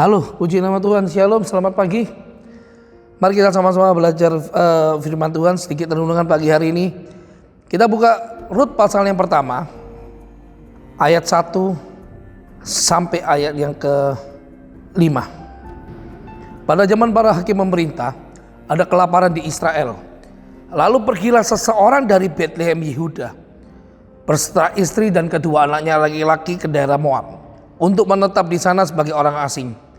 Halo, puji nama Tuhan, Shalom, selamat pagi. Mari kita sama-sama belajar firman Tuhan, sedikit renungan pagi hari ini. Kita buka Rut pasal yang pertama, ayat 1 sampai ayat yang ke-5. Pada zaman para hakim memerintah, ada kelaparan di Israel. Lalu pergilah seseorang dari Betlehem Yehuda berserta istri dan kedua anaknya laki-laki ke daerah Moab untuk menetap di sana sebagai orang asing.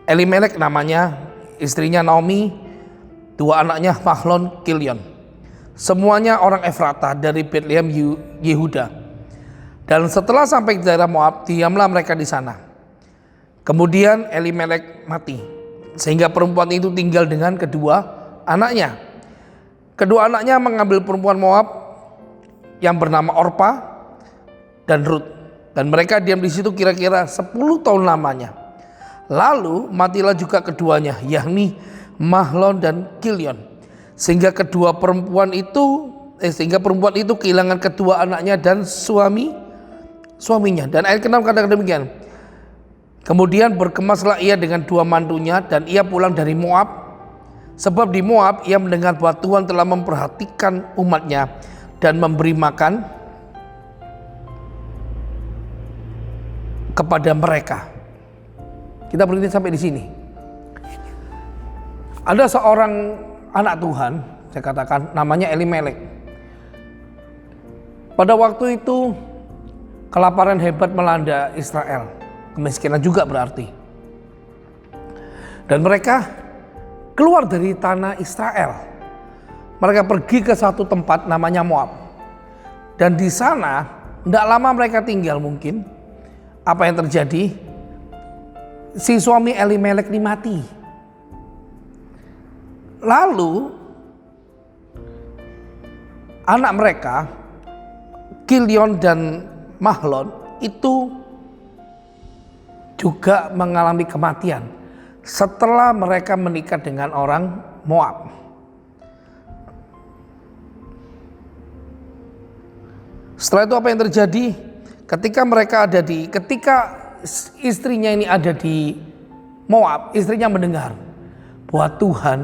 Elimelek namanya, istrinya Naomi, dua anaknya Mahlon, Kilion. Semuanya orang Efratah dari Betlehem Yehuda. Dan setelah sampai di daerah Moab, diamlah mereka di sana. Kemudian Elimelek mati, sehingga perempuan itu tinggal dengan kedua anaknya. Kedua anaknya mengambil perempuan Moab yang bernama Orpa dan Rut, dan mereka diam di situ kira-kira 10 tahun lamanya. Lalu matilah juga keduanya, yakni Mahlon dan Kilion, sehingga perempuan itu kehilangan kedua anaknya dan suaminya. Dan ayat ke-6 katakan demikian. Kemudian berkemaslah ia dengan dua mantunya, dan ia pulang dari Moab, sebab di Moab ia mendengar bahwa Tuhan telah memperhatikan umatnya dan memberi makan kepada mereka. Kita berhenti sampai di sini. Ada seorang anak Tuhan, saya katakan namanya Elimelek. Pada waktu itu kelaparan hebat melanda Israel, kemiskinan juga berarti. Dan mereka keluar dari tanah Israel. Mereka pergi ke satu tempat namanya Moab. Dan di sana tidak lama mereka tinggal mungkin. Apa yang terjadi? Si suami Elimelek ini mati. Lalu anak mereka Kilion dan Mahlon itu juga mengalami kematian setelah mereka menikah dengan orang Moab. Setelah itu apa yang terjadi? Ketika istrinya ini ada di Moab, istrinya mendengar bahwa Tuhan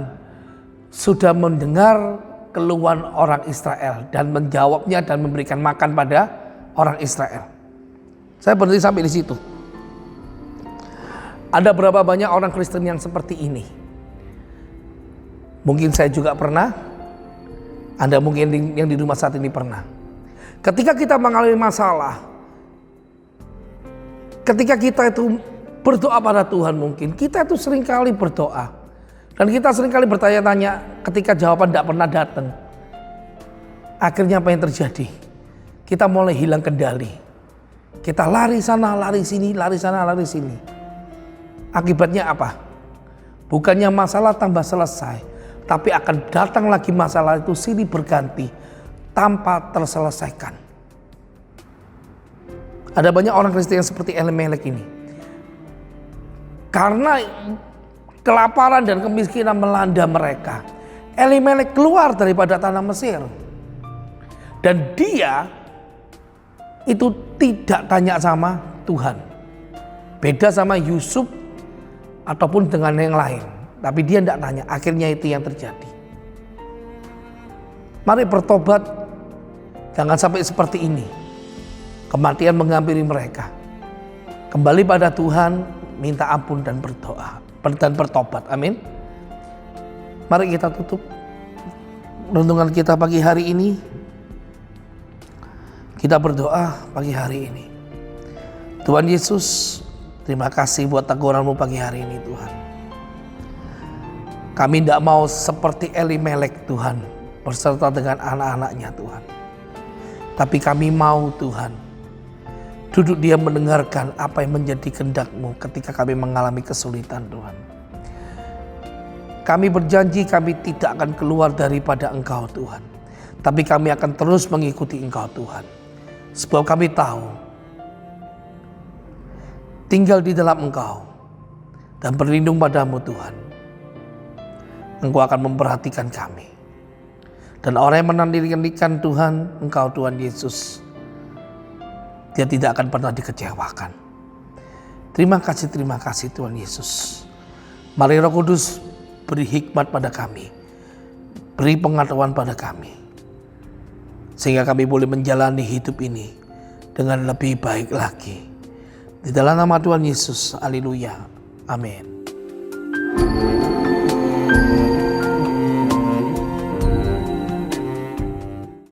sudah mendengar keluhan orang Israel dan menjawabnya dan memberikan makan pada orang Israel. Saya berhenti sampai di situ. Ada berapa banyak orang Kristen yang seperti ini? Mungkin saya juga pernah. Anda mungkin yang di rumah saat ini pernah. Ketika kita mengalami masalah, ketika kita itu berdoa pada Tuhan, mungkin kita itu seringkali berdoa dan kita seringkali bertanya-tanya ketika jawaban tidak pernah datang. Akhirnya apa yang terjadi? Kita mulai hilang kendali. Kita lari sana, lari sini, lari sana, lari sini. Akibatnya apa? Bukannya masalah tambah selesai, tapi akan datang lagi masalah itu silih berganti tanpa terselesaikan. Ada banyak orang Kristen yang seperti Elimelek ini. Karena kelaparan dan kemiskinan melanda mereka, Elimelek keluar daripada tanah Mesir. Dan dia itu tidak tanya sama Tuhan. Beda sama Yusuf ataupun dengan yang lain. Tapi dia tidak tanya, akhirnya itu yang terjadi. Mari bertobat, jangan sampai seperti ini. Kematian menghampiri mereka. Kembali pada Tuhan, minta ampun dan berdoa dan bertobat. Amin. Mari kita tutup renungan kita pagi hari ini. Kita berdoa pagi hari ini. Tuhan Yesus, terima kasih buat teguran-Mu pagi hari ini Tuhan. Kami tidak mau seperti Elimelek Tuhan, berserta dengan anak-anaknya Tuhan. Tapi kami mau Tuhan, duduk diam mendengarkan apa yang menjadi kehendak-Mu ketika kami mengalami kesulitan Tuhan. Kami berjanji kami tidak akan keluar daripada Engkau Tuhan. Tapi kami akan terus mengikuti Engkau Tuhan. Sebab kami tahu tinggal di dalam Engkau dan berlindung padamu Tuhan. Engkau akan memperhatikan kami. Dan orang yang menantikan Tuhan, Engkau Tuhan Yesus, dia tidak akan pernah dikecewakan. Terima kasih Tuhan Yesus. Mari Roh Kudus beri hikmat pada kami, beri pengetahuan pada kami, sehingga kami boleh menjalani hidup ini dengan lebih baik lagi. Di dalam nama Tuhan Yesus, haleluya, amin.